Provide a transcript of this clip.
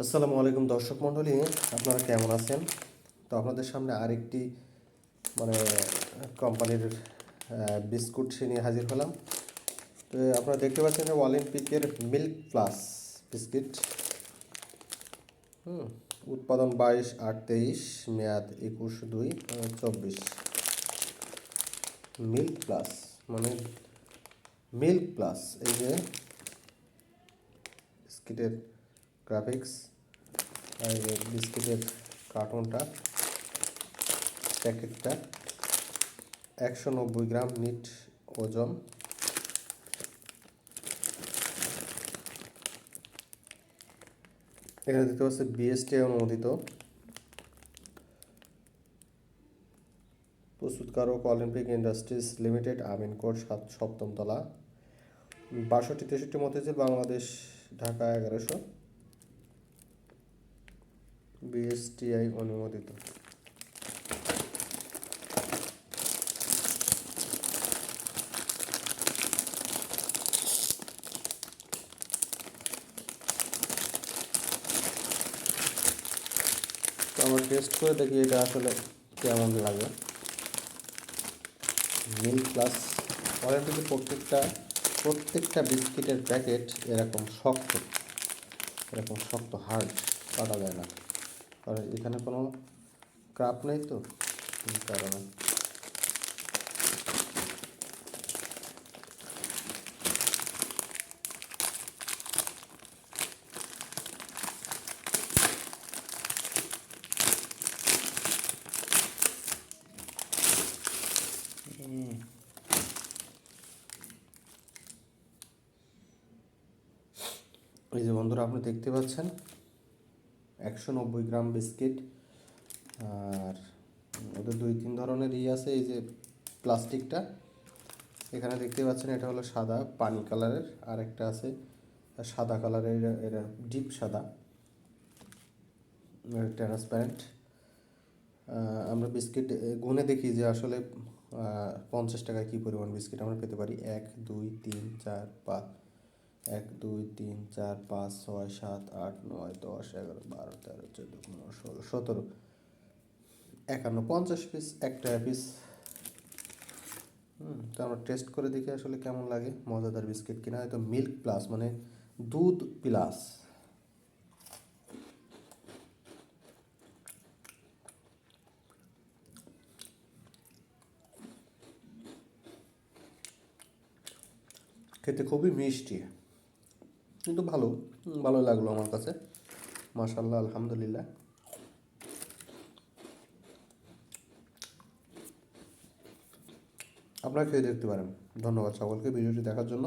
আসসালামু আলাইকুম দর্শক মণ্ডলী, আপনারা কেমন আছেন? তো আপনাদের সামনে আরেকটি মানে কোম্পানির বিস্কুট নিয়ে হাজির হলাম। তো আপনারা দেখতে পাচ্ছেন যে অলিম্পিকের মিল্ক প্লাস বিস্কিট। উৎপাদন 22/8/23, মেয়াদ 21/2/24। মিল্ক প্লাস মানে মিল্ক প্লাস, এই যে বিস্কিটের গ্রাফিক্স আর এই যে বিস্কিটের কার্টুনটা, প্যাকেটটা 190 গ্রাম নিট ওজন। এখানে দেখতে পাচ্ছি বিএসটিআই অনুমোদিত। প্রস্তুতকারক অলিম্পিক ইন্ডাস্ট্রিজ লিমিটেড, আমিন কোর্ট 7ম তলা, 62-63 মতিঝিল, বাংলাদেশ, ঢাকা 1100। বিএসটিআই অনুমোদিত। তো আমরা টেস্ট করে দেখি এটা আসলে কেমন লাগে। মিল্ক প্লাস অলিম্পিকের প্রত্যেকটা বিস্কিটের প্যাকেট এরকম শক্ত হার্ড, কাটা যায় না, কারণ এখানে কোনো ক্রাপ নেই, তো এই কারণে। এই যে বন্ধুরা, আপনি দেখতে পাচ্ছেন 190 গ্রাম বিস্কিট। আর ওদের 2-3 ধরনের আছে। এই যে প্লাস্টিকটা এখানে দেখতে পাচ্ছেন, এটা হলো সাদা পানি কালারের, আর একটা আছে সাদা কালারের, এটা ডিপ সাদা, ট্রান্সপারেন্ট। আমরা বিস্কিট গুনে দেখি যে আসলে 50 টাকায় কী পরিমাণ বিস্কিট আমরা পেতে পারি। 1 2 3 4 5, 1 2 3 4 5 6 7 8 9 10 11 12 13 14 15 16 17 51 50 পিস, একটা পিস। তো আমরা টেস্ট করে দেখি আসলে কেমন লাগে, মজাদার বিস্কিট কিনা। হয়তো মিল্ক প্লাস মানে দুধ প্লাস। খেতে খুবই মিষ্টি, কিন্তু ভালো লাগলো আমার কাছে। মাশাআল্লাহ, আলহামদুলিল্লাহ। আপনারা খেয়ে দেখতে পারেন। ধন্যবাদ সকলকে ভিডিওটি দেখার জন্য।